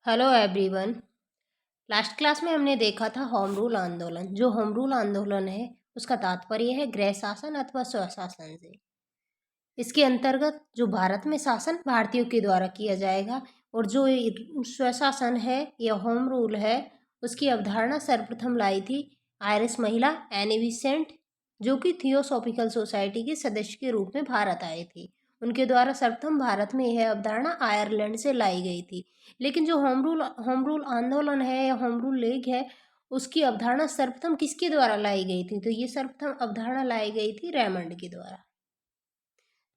Hello everyone. Last class में हमने देखा था होम रूल आंदोलन। जो होम रूल आंदोलन है उसका तात्पर्य है गृह शासन अथवा स्वशासन से। इसके अंतर्गत जो भारत में शासन भारतीयों के द्वारा किया जाएगा और जो स्वशासन है या होम रूल है उसकी अवधारणा सर्वप्रथम लाई थी आयरिश महिला एनी बेसेंट, जो कि थियोसॉफिकल सोसाइटी के सदस्य के रूप में भारत आए थे। उनके द्वारा सर्वप्रथम भारत में यह अवधारणा आयरलैंड से लाई गई थी। लेकिन जो होम रूल आंदोलन है या होम रूल लीग है उसकी अवधारणा सर्वप्रथम किसके द्वारा लाई गई थी? तो ये सर्वप्रथम अवधारणा लाई गई थी रेमंड के द्वारा।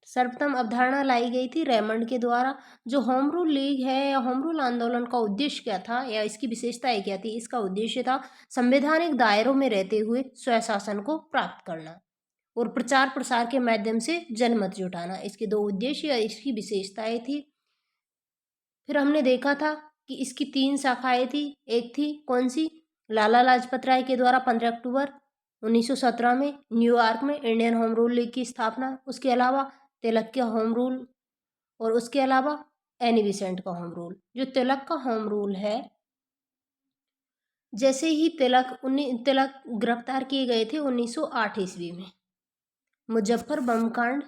सर्वप्रथम अवधारणा लाई गई थी रेमंड के द्वारा। जो होम रूल लीग है या होम रूल आंदोलन का उद्देश्य क्या था या इसकी विशेषताएं क्या थी? इसका उद्देश्य था संवैधानिक दायरों में रहते हुए स्वशासन को प्राप्त करना और प्रचार प्रसार के माध्यम से जनमत जुटाना। इसके दो उद्देश्य या इसकी विशेषताएं थी। फिर हमने देखा था कि इसकी तीन शाखाएं थी। एक थी कौन सी? लाला लाजपत राय के द्वारा 15 अक्टूबर 1917 में न्यूयॉर्क में इंडियन होम रूल लीग की स्थापना। उसके अलावा तिलक का होम रूल और उसके अलावा एनी बेसेंट का होम रूल। जो तिलक का होम रूल है, जैसे ही तिलक गिरफ्तार किए गए थे 1908 ईस्वी में मुजफ्फर बम कांड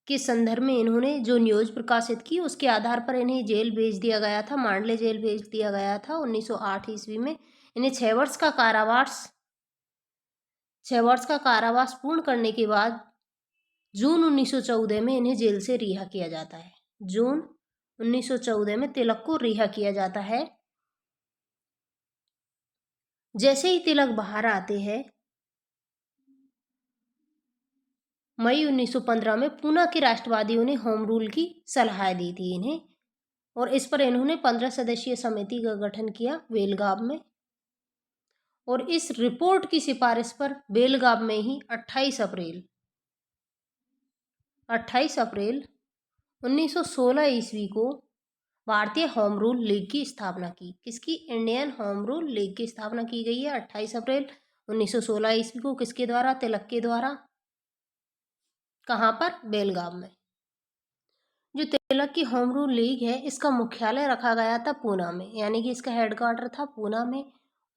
के संदर्भ में इन्होंने जो न्यूज प्रकाशित की उसके आधार पर इन्हें जेल भेज दिया गया था, मांडले जेल भेज दिया गया था 1908 ईस्वी में। इन्हें 6 वर्ष का कारावास पूर्ण करने के बाद जून 1914 में इन्हें जेल से रिहा किया जाता है। जून 1914 में तिलक को रिहा किया जाता है। जैसे ही तिलक बाहर आते हैं, मई 1915 में पूना के राष्ट्रवादियों ने होम रूल की सलाह दी थी इन्हें और इस पर इन्होंने 15 सदस्यीय समिति का गठन किया बेलगाम में। और इस रिपोर्ट की सिफारिश पर बेलगाम में ही 28 अप्रैल 1916 ईस्वी को भारतीय होम रूल लीग की स्थापना की। किसकी? इंडियन होम रूल लीग की स्थापना की गई है 28 अप्रैल 1916 ईस्वी को। किसके द्वारा? तिलक के द्वारा। कहाँ पर? बेलगाम में। जो तिलक की होम रूल लीग है इसका मुख्यालय रखा गया था पूना में, यानी कि इसका हेडक्वार्टर था पूना में।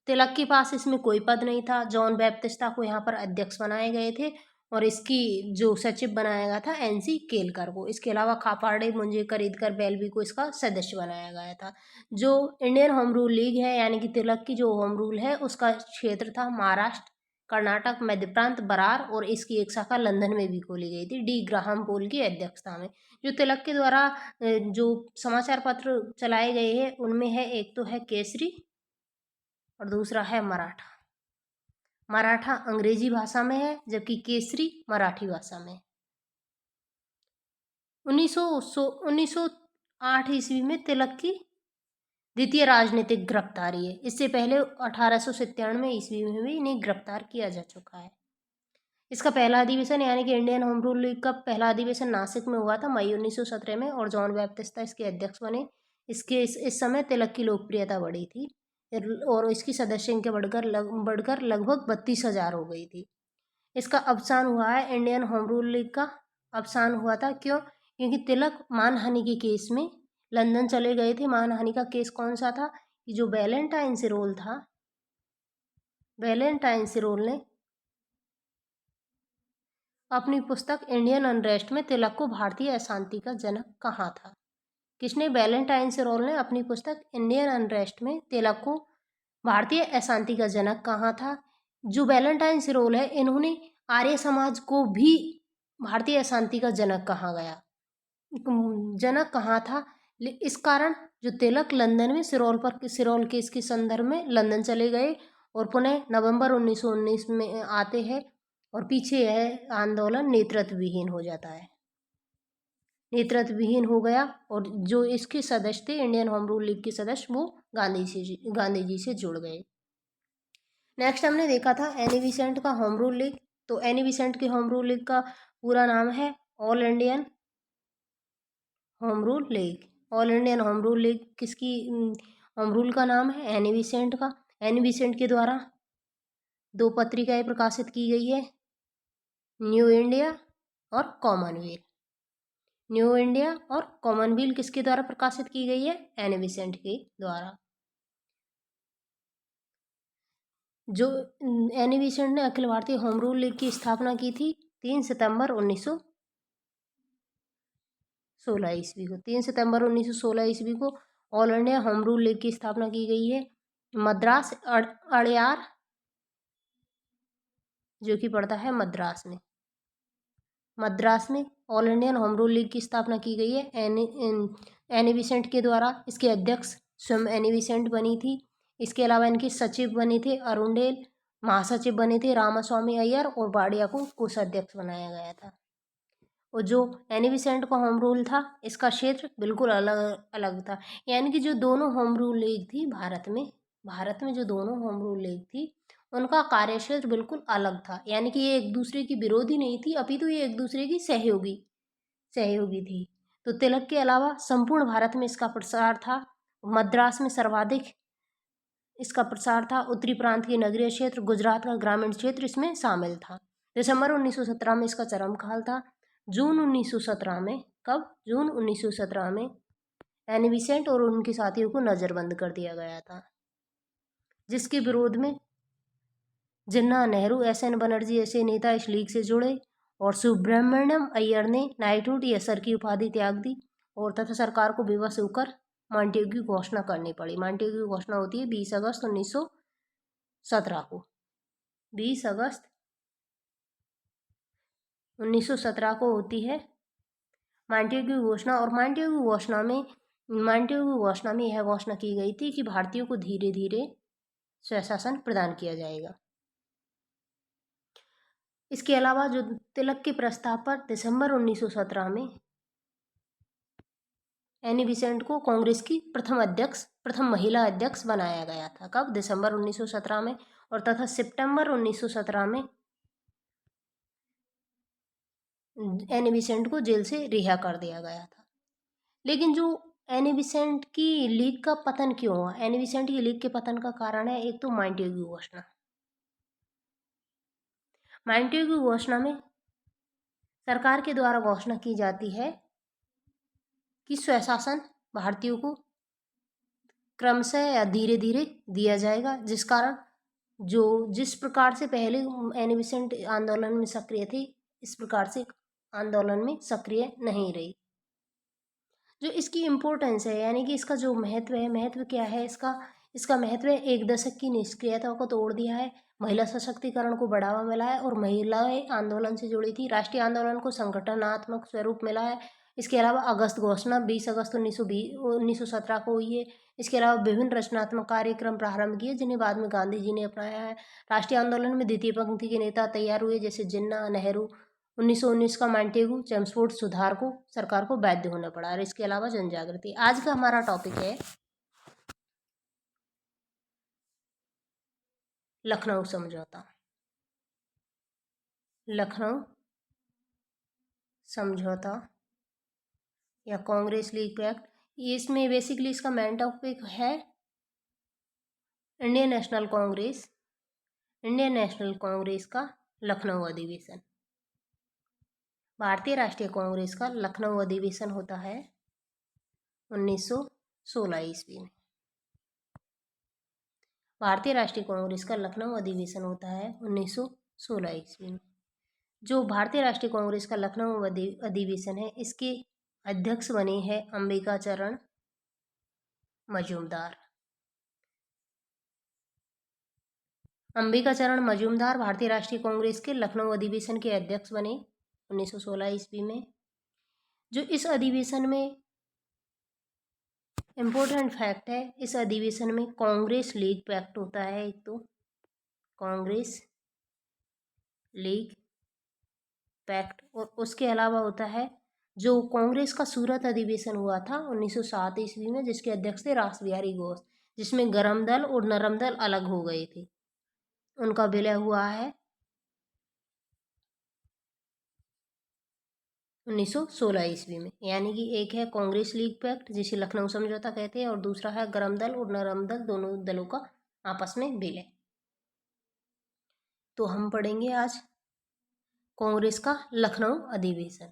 तिलक के पास इसमें कोई पद नहीं था। जॉन बैप्टिस्टा को यहाँ पर अध्यक्ष बनाए गए थे और इसकी जो सचिव बनाया गया था एनसी केलकर को। इसके अलावा खापाड़े मुंजे खरीदकर बेल्वी को इसका सदस्य बनाया गया था। जो इंडियन होम रूल लीग है यानी कि तिलक की जो होम रूल है उसका क्षेत्र था महाराष्ट्र, कर्नाटक, मध्य प्रांत, बरार और इसकी एक शाखा लंदन में भी खोली गई थी डी ग्राहम पोल की अध्यक्षता में। जो तिलक के द्वारा जो समाचार पत्र चलाए गए हैं उनमें है, एक तो है केसरी और दूसरा है मराठा। मराठा अंग्रेजी भाषा में है जबकि केसरी मराठी भाषा में। 1908 ईस्वी में तिलक की द्वितीय राजनीतिक गिरफ्तारी है। इससे पहले 1897 ईस्वी में भी इन्हें गिरफ्तार किया जा चुका है। इसका पहला अधिवेशन यानी कि इंडियन होम रूल लीग का पहला अधिवेशन नासिक में हुआ था मई 1917 में और जॉन बैप्टिस्टा इसके अध्यक्ष बने। इस समय तिलक की लोकप्रियता बढ़ी थी और इसकी सदस्य संख्या बढ़कर लगभग 32,000 हो गई थी। इसका अवसान हुआ है, इंडियन होम रूल लीग का अवसान हुआ था। क्यों? क्योंकि तिलक मानहानि के केस में लंदन चले गए थे। मानहानि का केस कौन सा था? कि जो वैलेंटाइन सिरोल था, वैलेंटाइन सिरोल ने अपनी पुस्तक इंडियन अनरेस्ट में तिलक को भारतीय अशांति का जनक कहा था। किसने? वैलेंटाइन सिरोल ने अपनी पुस्तक इंडियन अनरेस्ट में तिलक को भारतीय अशांति का जनक कहा था। जो वैलेंटाइन सिरोल है इन्होंने आर्य समाज को भी भारतीय अशांति का जनक कहा गया, जनक कहा था। इस कारण जो तिलक लंदन में सिरोल केस के संदर्भ में लंदन चले गए और पुनः नवंबर 1919 में आते हैं और पीछे यह आंदोलन नेतृत्व विहीन हो जाता है, नेतृत्व विहीन हो गया। और जो इसके सदस्य थे इंडियन होम रूल लीग के सदस्य वो गांधी जी से जुड़ गए। नेक्स्ट हमने देखा था एनी बेसेंट का होम रूल लीग। तो एनी बेसेंट के होम रूल लीग का पूरा नाम है all Indian home rule league. All Indian home rule league किसकी होम रूल का नाम है? एनी बेसेंट का। एनी बेसेंट के द्वारा दो पत्रिकाएं प्रकाशित की गई है, न्यू इंडिया और कॉमनवेल्थ। न्यू इंडिया और कॉमनवेल्थ किसके द्वारा प्रकाशित की गई है? एनी बेसेंट के द्वारा। जो एनी बेसेंट ने Akhil Bharatiya home rule league की स्थापना की थी 3 सितंबर 1916 ईस्वी को। 3 सितंबर 1916 ईस्वी को all India home rule league की स्थापना की गई है। मद्रास अड़यार जो कि पड़ता है मद्रास में all Indian home rule league की स्थापना की गई है एनी बेसेंट के द्वारा। इसके अध्यक्ष स्वयं एनी बेसेंट बनी थी। इसके अलावा इनके सचिव बने थे अरुणडेल, महासचिव बने थे रामास्वामी अय्यर और वाडिया को कोषाध्यक्ष बनाया गया था। और जो एनी बेसेंट का होम रूल था इसका क्षेत्र बिल्कुल अलग अलग था, यानी कि जो दोनों होम रूल लीग थी भारत में जो दोनों होम रूल लीग थी उनका कार्यक्षेत्र बिल्कुल अलग था, यानी कि ये एक दूसरे की विरोधी नहीं थी, अपितु ये एक दूसरे की सहयोगी थी। तो तिलक के अलावा संपूर्ण भारत में इसका प्रसार था। मद्रास में सर्वाधिक इसका प्रसार था। उत्तरी प्रांत के नगरीय क्षेत्र, गुजरात का ग्रामीण क्षेत्र इसमें शामिल था। दिसंबर 1917 में इसका चरम काल था। जून 1917 में जून 1917 में एनी बेसेंट और उनके साथियों को नजरबंद कर दिया गया था, जिसके विरोध में जिन्ना नेहरू, एस.एन. बनर्जी ऐसे नेता इस लीग से जुड़े और सुब्रमण्यम अय्यर ने नाइटहुड या सर की उपाधि त्याग दी और तथा सरकार को बेबस होकर मांटेग्यू की घोषणा करनी पड़ी। मांटेग्यू की घोषणा होती है 20 अगस्त 1917 को। 20 अगस्त 1917 को होती है मांटेग्यू घोषणा। और मांटेग्यू घोषणा में यह घोषणा की गई थी कि भारतीयों को धीरे धीरे स्वशासन प्रदान किया जाएगा। इसके अलावा जो तिलक के प्रस्ताव पर दिसंबर 1917 में एनी बेसेंट को कांग्रेस की प्रथम महिला अध्यक्ष बनाया गया था। कब? दिसंबर 1917 में। और तथा सितंबर 1917 में एनी बेसेंट को जेल से रिहा कर दिया गया था। लेकिन जो एनी बेसेंट की लीग का पतन क्यों हुआ? एनी बेसेंट की लीग के पतन का कारण है एक तो मांटेग्यू घोषणा। मांटेग्यू घोषणा में सरकार के द्वारा घोषणा की जाती है कि स्वशासन भारतीयों को क्रमशः या धीरे धीरे दिया जाएगा, जिस कारण जिस प्रकार से पहले एनी बेसेंट आंदोलन में सक्रिय थी, इस प्रकार से आंदोलन में सक्रिय नहीं रही। जो इसकी इम्पोर्टेंस है, यानी कि इसका जो महत्व है, महत्व क्या है इसका महत्व है एक दशक की निष्क्रियता को तोड़ दिया है, महिला सशक्तिकरण को बढ़ावा मिला है और महिलाएं आंदोलन से जुड़ी थी, राष्ट्रीय आंदोलन को संगठनात्मक स्वरूप मिला है। इसके अलावा अगस्त घोषणा 20 अगस्त 1917 को हुई है। इसके अलावा विभिन्न रचनात्मक कार्यक्रम प्रारंभ किए जिन्हें बाद में गांधी जी ने अपनाया है। राष्ट्रीय आंदोलन में द्वितीय पंक्ति के नेता तैयार हुए, जैसे जिन्ना, नेहरू। 1919 का मांटेगू चेम्सफोर्ड सुधार को सरकार को बाध्य होना पड़ा। और इसके अलावा जन जागृति। आज का हमारा टॉपिक है लखनऊ समझौता। लखनऊ समझौता या कांग्रेस लीग एक्ट। इसमें बेसिकली इसका मेन टॉपिक है इंडियन नेशनल कांग्रेस का लखनऊ अधिवेशन। भारतीय राष्ट्रीय कांग्रेस का लखनऊ अधिवेशन होता है 1916 ईस्वी में। भारतीय राष्ट्रीय कांग्रेस का लखनऊ अधिवेशन होता है 1916 ईस्वी में। जो भारतीय राष्ट्रीय कांग्रेस का लखनऊ अधिवेशन है, इसके अध्यक्ष बने हैं अंबिका चरण मजूमदार। अंबिका चरण मजूमदार भारतीय राष्ट्रीय कांग्रेस के लखनऊ अधिवेशन के अध्यक्ष बने 1916 ईस्वी में। जो इस अधिवेशन में इम्पोर्टेंट फैक्ट है, इस अधिवेशन में कांग्रेस लीग पैक्ट होता है। एक तो कांग्रेस लीग पैक्ट, और उसके अलावा होता है जो कांग्रेस का सूरत अधिवेशन हुआ था 1907 ईस्वी में, जिसके अध्यक्ष थे रास बिहारी घोष, जिसमें गरम दल और नरम दल अलग हो गए थे। उनका विलय हुआ है 1916 ईस्वी में। यानी कि एक है कांग्रेस लीग पैक्ट जिसे लखनऊ समझौता कहते हैं, और दूसरा है गरम दल और नरम दल, दोनों दलों का आपस में विलय। तो हम पढ़ेंगे आज कांग्रेस का लखनऊ अधिवेशन।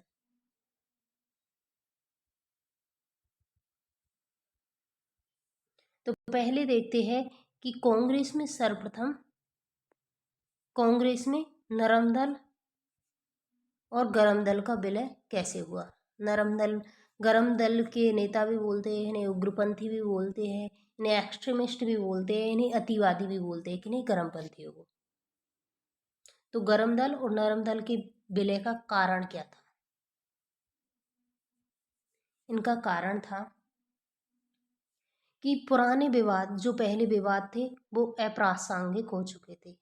तो पहले देखते हैं कि कांग्रेस में सर्वप्रथम कांग्रेस में नरम दल और गरम दल का विलय कैसे हुआ। नरम दल, गरम दल के नेता भी बोलते हैं, इन्हें उग्रपंथी भी बोलते हैं, इन्हें एक्सट्रीमिस्ट भी बोलते हैं, इन्हें अतिवादी भी बोलते हैं, कि नहीं, गरमपंथियों को। तो गरम दल और नरम दल के विलय का कारण क्या था? इनका कारण था कि पुराने विवाद, जो पहले विवाद थे, वो अप्रासंगिक हो चुके थे।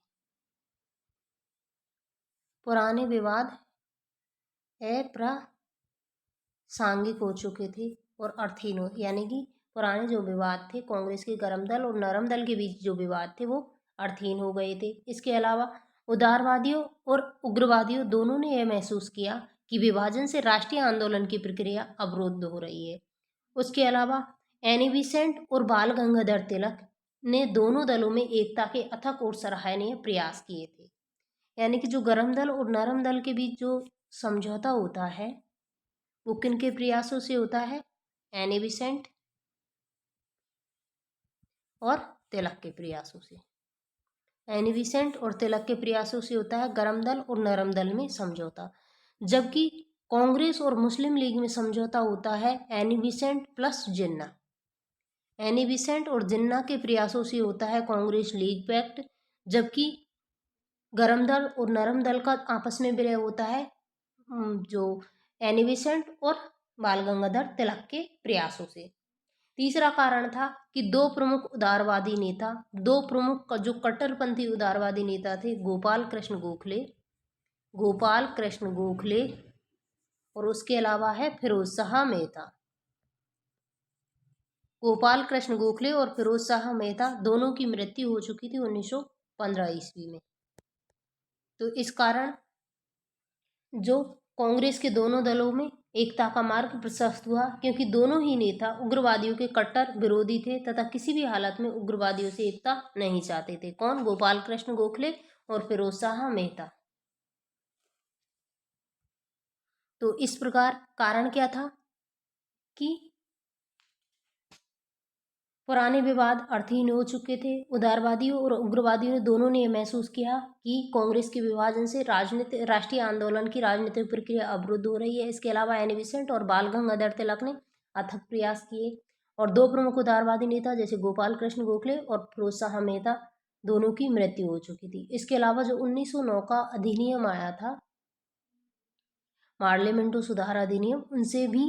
पुराने विवाद अप्रासंगिक हो चुके थे और अर्थहीन हो, यानी कि पुराने जो विवाद थे कांग्रेस के गरम दल और नरम दल के बीच जो विवाद थे वो अर्थहीन हो गए थे। इसके अलावा उदारवादियों और उग्रवादियों दोनों ने यह महसूस किया कि विभाजन से राष्ट्रीय आंदोलन की प्रक्रिया अवरुद्ध हो रही है। उसके अलावा एनी बेसेंट और बाल गंगाधर तिलक ने दोनों दलों में एकता के अथक और सराहनीय प्रयास किए थे। यानी कि जो गरम दल और नरम दल के बीच जो समझौता होता है वो किन के प्रयासों से होता है? एनी बेसेंट और तिलक के प्रयासों से। एनी बेसेंट और तिलक के प्रयासों से होता है गरम दल और नरम दल में समझौता। जबकि कांग्रेस और मुस्लिम लीग में समझौता होता है एनी बेसेंट प्लस जिन्ना। एनी बेसेंट और जिन्ना के प्रयासों से होता है कांग्रेस लीग पैक्ट। जबकि गरम दल और नरम दल का आपस में विलय होता है जो एनी बेसेंट और बाल गंगाधर तिलक के प्रयासों से। तीसरा कारण था कि दो प्रमुख उदारवादी नेता, दो प्रमुख जो कट्टरपंथी उदारवादी नेता थे, गोपाल कृष्ण गोखले और उसके अलावा है फिरोज शाह मेहता। गोपाल कृष्ण गोखले और फिरोज शाह मेहता दोनों की मृत्यु हो चुकी थी 1915 ईस्वी में। तो इस कारण जो कांग्रेस के दोनों दलों में एकता का मार्ग प्रशस्त हुआ, क्योंकि दोनों ही नेता उग्रवादियों के कट्टर विरोधी थे तथा किसी भी हालत में उग्रवादियों से एकता नहीं चाहते थे। कौन? गोपाल कृष्ण गोखले और फिरोज शाह मेहता। तो इस प्रकार कारण क्या था कि पुराने विवाद अर्थहीन हो चुके थे। उदारवादियों और उग्रवादियों ने दोनों ने यह महसूस किया कि कांग्रेस के विभाजन से राष्ट्रीय आंदोलन की राजनीतिक प्रक्रिया अवरुद्ध हो रही है। इसके अलावा एनी बेसेंट और बाल गंगाधर तिलक ने अथक प्रयास किए और दो प्रमुख उदारवादी नेता जैसे गोपाल कृष्ण गोखले और फिरोज शाह मेहता दोनों की मृत्यु हो चुकी थी। इसके अलावा जो 1909 का अधिनियम आया था, पार्लियामेंटो सुधार अधिनियम, उनसे भी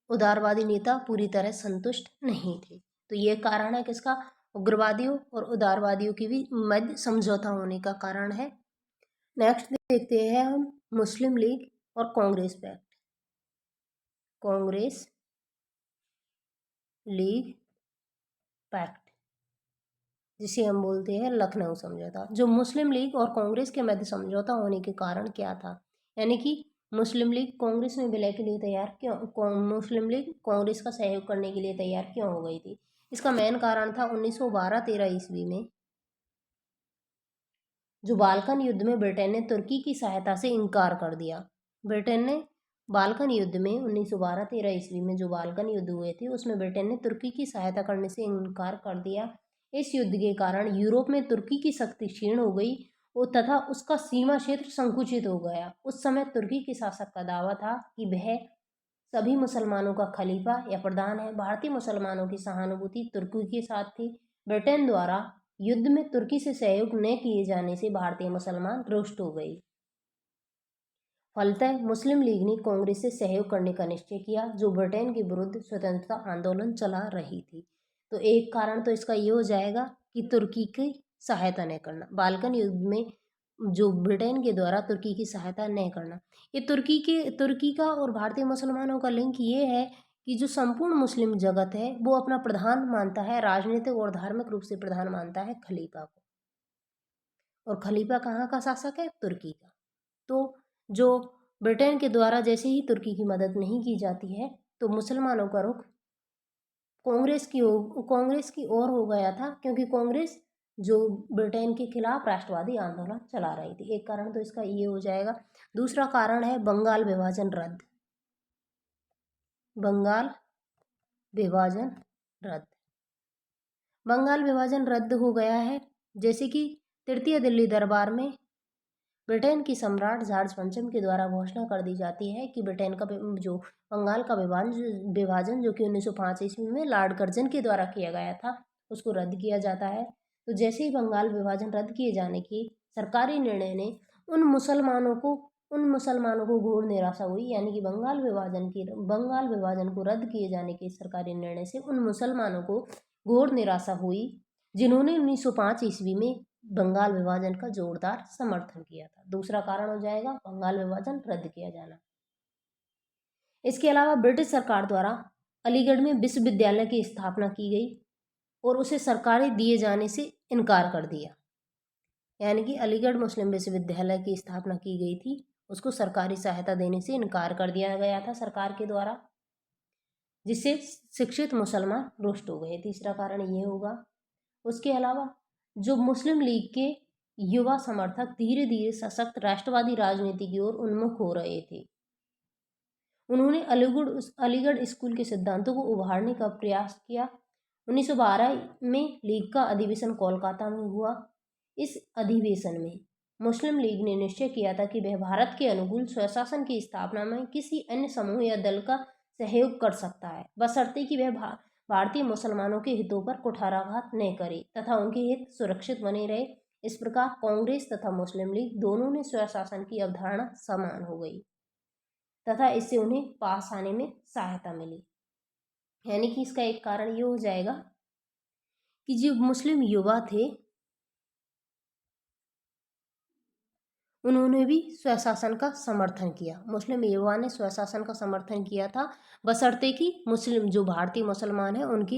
उदारवादी नेता पूरी तरह संतुष्ट नहीं थे। तो ये कारण है किसका? उग्रवादियों और उदारवादियों की भी मध्य समझौता होने का कारण है। नेक्स्ट देखते हैं हम मुस्लिम लीग और कांग्रेस पैक्ट। कांग्रेस लीग पैक्ट, जिसे हम बोलते हैं लखनऊ समझौता। जो मुस्लिम लीग और कांग्रेस के मध्य समझौता होने के कारण क्या था, यानी कि मुस्लिम लीग कांग्रेस में विलय के लिए तैयार क्यों, मुस्लिम लीग कांग्रेस का सहयोग करने के लिए तैयार क्यों हो गई थी? इसका मेन कारण था 1912-13 ईस्वी में जो बाल्कन युद्ध में ब्रिटेन ने तुर्की की सहायता से इनकार कर दिया। ब्रिटेन ने बाल्कन युद्ध में 1912-13 ईस्वी में जो बाल्कन युद्ध हुए थे उसमें ब्रिटेन ने तुर्की की सहायता करने से इनकार कर दिया। इस युद्ध के कारण यूरोप में तुर्की की शक्ति क्षीण हो गई और तथा उसका सीमा क्षेत्र संकुचित हो गया। उस समय तुर्की के शासक का दावा था कि वह सभी मुसलमानों का खलीफा या प्रधान है। भारतीय मुसलमानों की सहानुभूति तुर्की के साथ थी। ब्रिटेन द्वारा युद्ध में तुर्की से सहयोग न किए जाने से भारतीय मुसलमान रुष्ट हो गई। फलतः मुस्लिम लीग ने कांग्रेस से सहयोग करने का निश्चय किया जो ब्रिटेन के विरुद्ध स्वतंत्रता आंदोलन चला रही थी। तो एक कारण तो इसका ये हो जाएगा कि तुर्की की सहायता न करना, बाल्कन युद्ध में जो ब्रिटेन के द्वारा तुर्की की सहायता न करना। ये तुर्की का और भारतीय मुसलमानों का लिंक ये है कि जो संपूर्ण मुस्लिम जगत है वो अपना प्रधान मानता है, राजनीतिक और धार्मिक रूप से प्रधान मानता है खलीफा को, और खलीफा कहाँ का शासक है? तुर्की का। तो जो ब्रिटेन के द्वारा जैसे ही तुर्की की मदद नहीं की जाती है तो मुसलमानों का रुख कांग्रेस की ओर हो गया था, क्योंकि कांग्रेस जो ब्रिटेन के खिलाफ राष्ट्रवादी आंदोलन चला रही थी। एक कारण तो इसका ये हो जाएगा। दूसरा कारण है बंगाल विभाजन रद्द। बंगाल विभाजन रद्द। बंगाल विभाजन रद्द हो गया है, जैसे कि तृतीय दिल्ली दरबार में ब्रिटेन की सम्राट जॉर्ज पंचम के द्वारा घोषणा कर दी जाती है कि ब्रिटेन का जो बंगाल का विभाजन जो कि 1905 ईस्वी में लॉर्ड कर्जन के द्वारा किया गया था, उसको रद्द किया जाता है। तो जैसे ही बंगाल विभाजन रद्द किए जाने की सरकारी निर्णय ने उन मुसलमानों को घोर निराशा हुई, यानी कि बंगाल विभाजन को रद्द किए जाने के सरकारी निर्णय से उन मुसलमानों को घोर निराशा हुई, जिन्होंने 1905 ईस्वी में बंगाल विभाजन का जोरदार समर्थन किया था। दूसरा कारण हो जाएगा बंगाल विभाजन रद्द किया जाना। इसके अलावा ब्रिटिश सरकार द्वारा अलीगढ़ में विश्वविद्यालय की स्थापना की गई और उसे सरकारी दिए जाने से इनकार कर दिया, यानी कि अलीगढ़ मुस्लिम विश्वविद्यालय की स्थापना की गई थी, उसको सरकारी सहायता देने से इनकार कर दिया गया था सरकार के द्वारा, जिससे शिक्षित मुसलमान रुष्ट हो गए। तीसरा कारण ये होगा। उसके अलावा जो मुस्लिम लीग के युवा समर्थक धीरे धीरे सशक्त राष्ट्रवादी राजनीति की ओर उन्मुख हो रहे थे, उन्होंने अलीगढ़ स्कूल के सिद्धांतों को उभारने का प्रयास किया। 1912 में लीग का अधिवेशन कोलकाता में हुआ। इस अधिवेशन में मुस्लिम लीग ने निश्चय किया था कि वह भारत के अनुकूल स्वशासन की स्थापना में किसी अन्य समूह या दल का सहयोग कर सकता है, बशर्ते कि वह भारतीय मुसलमानों के हितों पर कुठाराघात न करे तथा उनके हित सुरक्षित बने रहे। इस प्रकार कांग्रेस तथा मुस्लिम लीग दोनों ने स्वशासन की अवधारणा समान हो गई तथा इससे उन्हें पास आने में सहायता मिली। यानी कि इसका एक कारण ये हो जाएगा कि जो मुस्लिम युवा थे उन्होंने भी स्वशासन का समर्थन किया। मुस्लिम युवा ने स्वशासन का समर्थन किया था, बशर्ते कि जो भारतीय मुसलमान हैं उनकी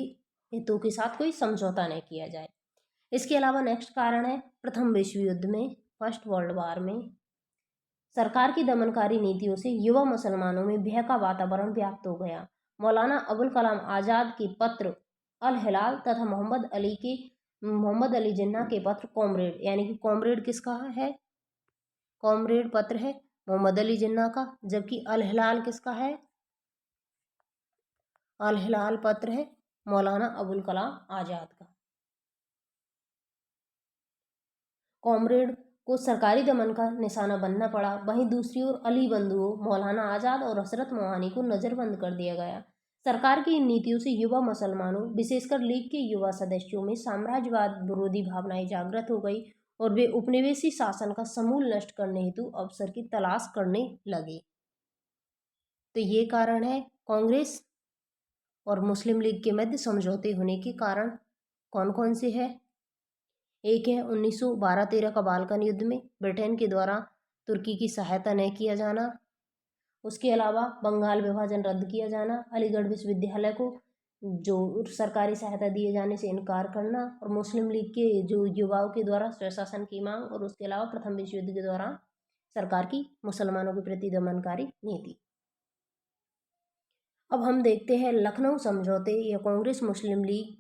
हितों के साथ कोई समझौता न किया जाए। इसके अलावा नेक्स्ट कारण है प्रथम विश्व युद्ध में, फर्स्ट वर्ल्ड वार में सरकार की दमनकारी नीतियों से युवा मुसलमानों में भय का वातावरण व्याप्त हो गया। मौलाना अबुल कलाम आज़ाद के पत्र अल हिलाल तथा मोहम्मद अली जिन्ना के पत्र कॉमरेड, यानी कि कॉमरेड किसका है? कॉमरेड पत्र है मोहम्मद अली जिन्ना का, जबकि अल हिलाल किसका है? अल हिलाल पत्र है मौलाना अबुल कलाम आज़ाद का। कॉमरेड को सरकारी दमन का निशाना बनना पड़ा। वहीं दूसरी ओर अली बंधुओं मौलाना आज़ाद और हजरत मोहानी को नज़रबंद कर दिया गया। सरकार की इन नीतियों से युवा मुसलमानों, विशेषकर लीग के युवा सदस्यों में साम्राज्यवाद विरोधी भावनाएं जागृत हो गई और वे उपनिवेशी शासन का समूल नष्ट करने हेतु अवसर की तलाश करने लगे। तो ये कारण है कांग्रेस और मुस्लिम लीग के मध्य समझौते होने के कारण कौन कौन से है? एक है 1912-13 का बाल्कन युद्ध में ब्रिटेन के द्वारा तुर्की की सहायता न किया जाना। उसके अलावा बंगाल विभाजन रद्द किया जाना, अलीगढ़ विश्वविद्यालय को जो सरकारी सहायता दिए जाने से इनकार करना और मुस्लिम लीग के जो युवाओं के द्वारा स्वशासन की मांग, और उसके अलावा प्रथम विश्व युद्ध के दौरान सरकार की मुसलमानों के प्रति दमनकारी नीति। अब हम देखते हैं लखनऊ समझौते या कांग्रेस मुस्लिम लीग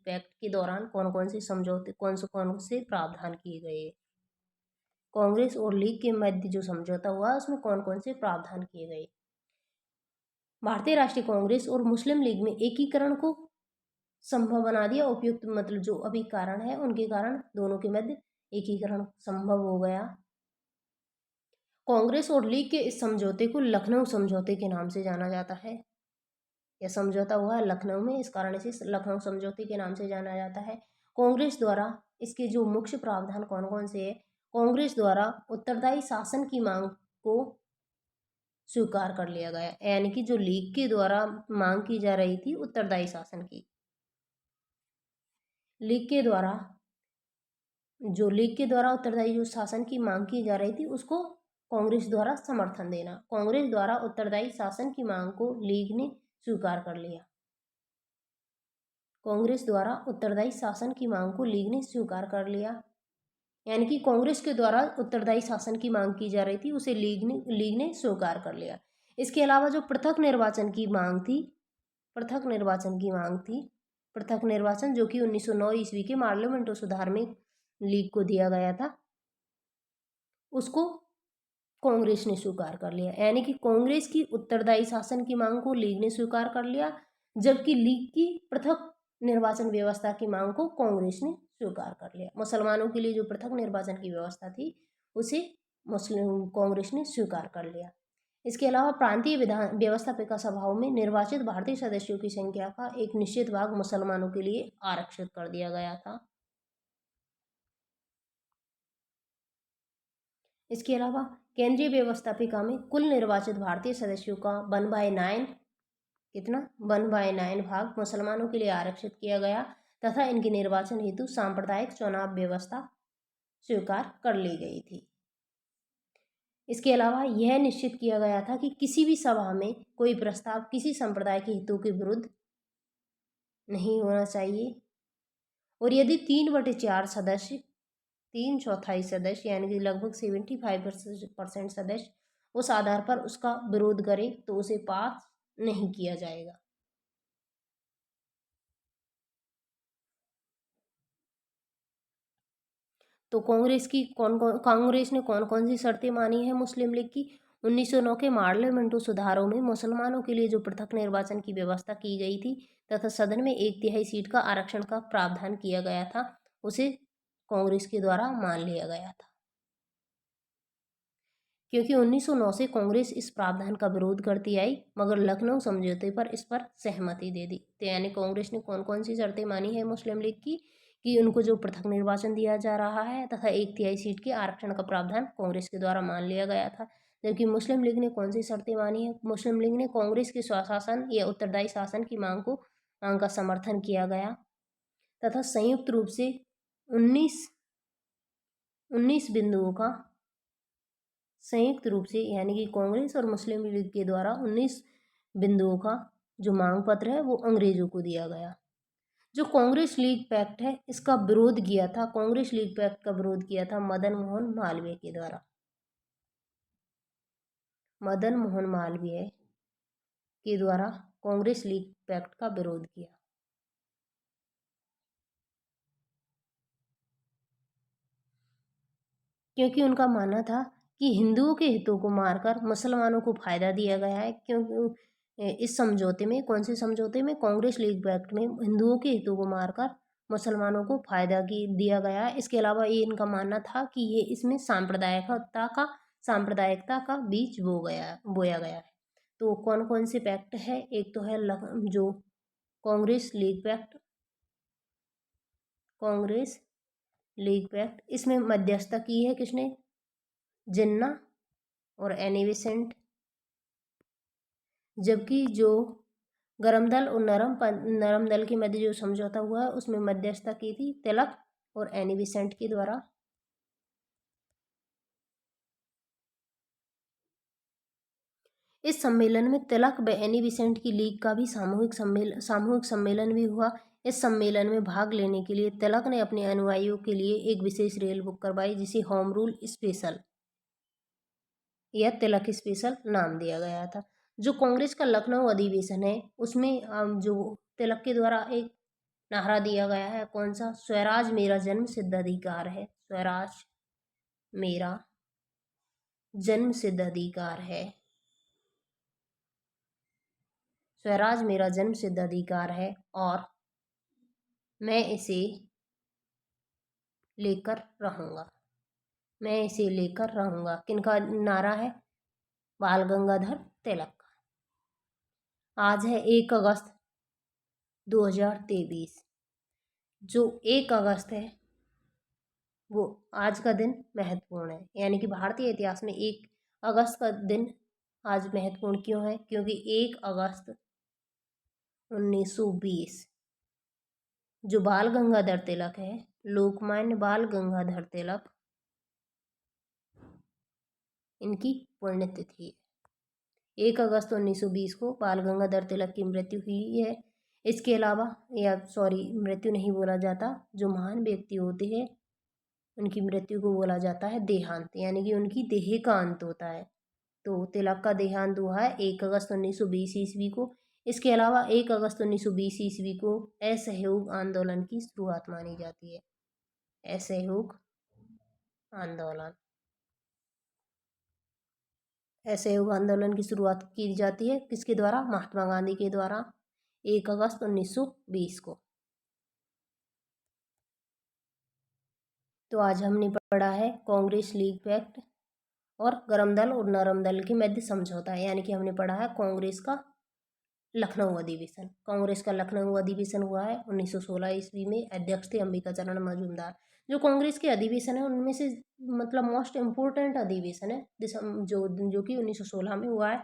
पैक्ट के दौरान कौन कौन से समझौते, कौन से प्रावधान किए गए। कांग्रेस और लीग के मध्य जो समझौता हुआ उसमें कौन कौन से प्रावधान किए गए। भारतीय राष्ट्रीय कांग्रेस और मुस्लिम लीग में एकीकरण को संभव बना दिया। उपयुक्त मतलब जो अभी कारण है उनके कारण दोनों के मध्य एकीकरण संभव हो गया। कांग्रेस और लीग के इस समझौते को लखनऊ समझौते के नाम से जाना जाता है। यह समझौता हुआ है लखनऊ में, इस कारण इसे लखनऊ समझौते के नाम से जाना जाता है। कांग्रेस द्वारा इसके जो मुख्य प्रावधान कौन कौन से है, कांग्रेस द्वारा उत्तरदायी शासन की मांग को स्वीकार कर लिया गया, यानी कि जो लीग के द्वारा मांग की जा रही थी उत्तरदायी शासन की, लीग के द्वारा उत्तरदायी जो शासन की मांग की जा रही थी उसको कांग्रेस द्वारा समर्थन देना। कांग्रेस द्वारा उत्तरदायी शासन की मांग को लीग ने स्वीकार कर लिया। कांग्रेस द्वारा उत्तरदायी शासन की मांग को लीग ने स्वीकार कर लिया, यानी कि कांग्रेस के द्वारा उत्तरदायी शासन की मांग की जा रही थी उसे लीग ने स्वीकार कर लिया। इसके अलावा जो पृथक निर्वाचन की मांग थी, पृथक निर्वाचन जो कि 1909 ईस्वी के पार्लियामेंट सुधार में लीग को दिया गया था, उसको कांग्रेस ने स्वीकार कर लिया। यानी कि कांग्रेस की उत्तरदायी शासन की मांग को लीग ने स्वीकार कर लिया, जबकि लीग की पृथक निर्वाचन व्यवस्था की मांग को कांग्रेस ने स्वीकार कर लिया। मुसलमानों के लिए जो पृथक निर्वाचन की व्यवस्था थी उसे मुस्लिम कांग्रेस ने स्वीकार कर लिया। इसके अलावा प्रांतीय विधान व्यवस्थापिका सभाओं में निर्वाचित भारतीय सदस्यों की संख्या का एक निश्चित भाग मुसलमानों के लिए आरक्षित कर दिया गया था। इसके अलावा केंद्रीय व्यवस्थापिका में कुल निर्वाचित भारतीय सदस्यों का 1/9 कितना 1/9 भाग मुसलमानों के लिए आरक्षित किया गया तथा इनके निर्वाचन हेतु सांप्रदायिक चुनाव व्यवस्था स्वीकार कर ली गई थी। इसके अलावा यह निश्चित किया गया था कि किसी भी सभा में कोई प्रस्ताव किसी संप्रदाय के हितों के विरुद्ध नहीं होना चाहिए और यदि 3/4 सदस्य 3/4 सदस्य यानी कि लगभग 75% सदस्य उस आधार पर उसका विरोध करे तो उसे पास नहीं किया जाएगा। तो कांग्रेस ने कौन कौन सी शर्तें मानी है मुस्लिम लीग की। 1909 के पार्लियामेंट सुधारों में मुसलमानों के लिए जो पृथक निर्वाचन की व्यवस्था की गई थी तथा सदन में 1/3 सीट का आरक्षण का प्रावधान किया गया था उसे कांग्रेस के द्वारा मान लिया गया था, क्योंकि 1909 से कांग्रेस इस प्रावधान का विरोध करती आई मगर लखनऊ समझौते पर इस पर सहमति दे दी। तो यानी कांग्रेस ने कौन कौन सी शर्तें मानी है मुस्लिम लीग की कि उनको जो पृथक निर्वाचन दिया जा रहा है तथा 1/3 सीट के आरक्षण का प्रावधान कांग्रेस के द्वारा मान लिया गया था। जबकि मुस्लिम लीग ने कौन सी शर्तें मानी है। मुस्लिम लीग ने कांग्रेस के स्वशासन या उत्तरदायी शासन की मांग का समर्थन किया गया तथा संयुक्त रूप से 19 बिंदुओं का संयुक्त रूप से यानी कि कांग्रेस और मुस्लिम लीग के द्वारा 19 बिंदुओं का जो मांग पत्र है वो अंग्रेजों को दिया गया। जो कांग्रेस लीग पैक्ट है इसका विरोध किया था, कांग्रेस लीग पैक्ट का विरोध किया था मदन मोहन मालवीय के द्वारा। मदन मोहन मालवीय के द्वारा कांग्रेस लीग पैक्ट का विरोध किया, क्योंकि उनका मानना था कि हिंदुओं के हितों को मारकर मुसलमानों को फायदा दिया गया है। क्योंकि इस समझौते में, कौन से समझौते में, कांग्रेस लीग पैक्ट में हिंदुओं के हितों को मारकर मुसलमानों को फायदा दिया गया है। इसके अलावा ये इनका मानना था कि ये इसमें सांप्रदायिकता का बीज बोया गया है। तो कौन कौन से पैक्ट है, एक तो है जो कांग्रेस लीग पैक्ट, कांग्रेस लीग पैक्ट, इसमें मध्यस्थता की है किसने, जिन्ना और एनी बेसेंट। जबकि जो गरम दल और नरम दल के मध्य जो समझौता हुआ है उसमें मध्यस्थता की थी तिलक और एनी बेसेंट के द्वारा। इस सम्मेलन में तिलक व एनी बेसेंट की लीग का भी सामूहिक सम्मेलन भी हुआ। इस सम्मेलन में भाग लेने के लिए तिलक ने अपने अनुयायियों के लिए एक विशेष रेल बुक करवाई जिसे होम रूल स्पेशल या तिलक स्पेशल नाम दिया गया था। जो कांग्रेस का लखनऊ अधिवेशन है उसमें जो तिलक के द्वारा एक नारा दिया गया है, कौन सा, स्वराज मेरा जन्म सिद्ध अधिकार है, स्वराज मेरा जन्म सिद्ध अधिकार है, स्वराज मेरा जन्म सिद्ध अधिकार है और मैं इसे लेकर रहूंगा, मैं इसे लेकर रहूंगा। किनका नारा है, बाल गंगाधर तिलक का। आज है 1 अगस्त 2023। जो 1 अगस्त है वो आज का दिन महत्वपूर्ण है, यानी कि भारतीय इतिहास में 1 अगस्त का दिन आज महत्वपूर्ण क्यों है, क्योंकि 1 अगस्त 1920 जो बाल गंगाधर तिलक है, लोकमान्य बाल गंगाधर तिलक, इनकी पुण्यतिथि है। 1 अगस्त 1920 को बाल गंगाधर तिलक की मृत्यु हुई है। इसके अलावा मृत्यु नहीं बोला जाता, जो महान व्यक्ति होते हैं उनकी मृत्यु को बोला जाता है देहांत, यानी कि उनकी देह का अंत होता है। तो तिलक का देहांत हुआ है 1 अगस्त 1920 ईस्वी को। इसके अलावा 1 अगस्त 1920 ईस्वी को असहयोग आंदोलन की शुरुआत मानी जाती है। असहयोग आंदोलन, असहयोग आंदोलन की शुरुआत की जाती है किसके द्वारा, महात्मा गांधी के द्वारा 1 अगस्त 1920 को। तो आज हमने पढ़ा है कांग्रेस लीग एक्ट और गर्म दल और नरम दल के मध्य समझौता, यानी कि हमने पढ़ा है कांग्रेस का लखनऊ अधिवेशन। कांग्रेस का लखनऊ अधिवेशन हुआ है 1916 ईस्वी में। अध्यक्ष थे अंबिका चरण मजूमदार। जो कांग्रेस के अधिवेशन है उनमें से मतलब मोस्ट इम्पोर्टेंट अधिवेशन है जो कि 1916 में हुआ है।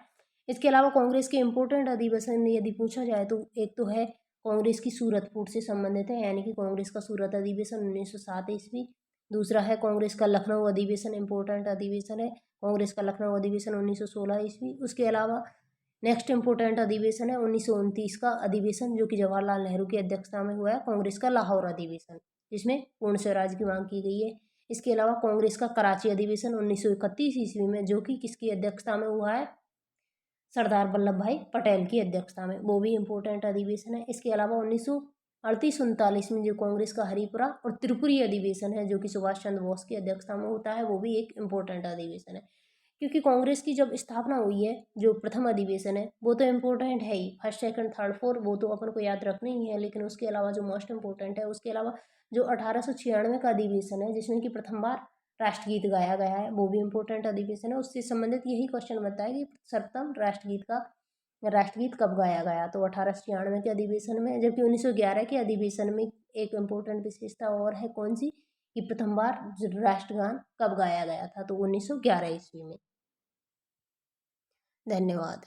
इसके अलावा कांग्रेस के इम्पोर्टेंट अधिवेशन यदि पूछा जाए तो एक तो है कांग्रेस की सूरत फूट से संबंधित है, यानी कि कांग्रेस का सूरत अधिवेशन 1907 ईस्वी। दूसरा है कांग्रेस का लखनऊ अधिवेशन, इम्पोर्टेंट अधिवेशन है कांग्रेस का लखनऊ अधिवेशन 1916 ईस्वी। उसके अलावा नेक्स्ट इम्पोर्टेंट अधिवेशन है 1929 का अधिवेशन, जो कि जवाहरलाल नेहरू की अध्यक्षता में हुआ है, कांग्रेस का लाहौर अधिवेशन, जिसमें पूर्ण स्वराज की मांग की गई है। इसके अलावा कांग्रेस का कराची अधिवेशन 1931 ईस्वी में, जो कि किसकी अध्यक्षता में हुआ है, सरदार वल्लभ भाई पटेल की अध्यक्षता में, वो भी इम्पोर्टेंट अधिवेशन है। इसके अलावा 1938-39 में जो कांग्रेस का हरिपुरा और त्रिपुरी अधिवेशन है, जो कि सुभाष चंद्र बोस की अध्यक्षता में होता है, वो भी एक इम्पोर्टेंट अधिवेशन है। क्योंकि कांग्रेस की जब स्थापना हुई है, जो प्रथम अधिवेशन है वो तो इम्पोर्टेंट है ही, फर्स्ट सेकंड थर्ड फोर्थ वो तो अपन को याद रखना ही है, लेकिन उसके अलावा जो मोस्ट इम्पोर्टेंट है, उसके अलावा जो 1896 का अधिवेशन है जिसमें कि प्रथम बार राष्ट्रगीत गाया गया है, वो भी इम्पोर्टेंट अधिवेशन है। उससे संबंधित यही क्वेश्चन बनता है कि सर्वप्रथम राष्ट्रगीत कब गाया गया, तो 1896 के अधिवेशन में। जबकि 1911 के अधिवेशन में एक इम्पोर्टेंट विशेषता और है, कौन सी, कि प्रथम बार राष्ट्रगान कब गाया गया था, तो 1911 ईस्वी में। धन्यवाद।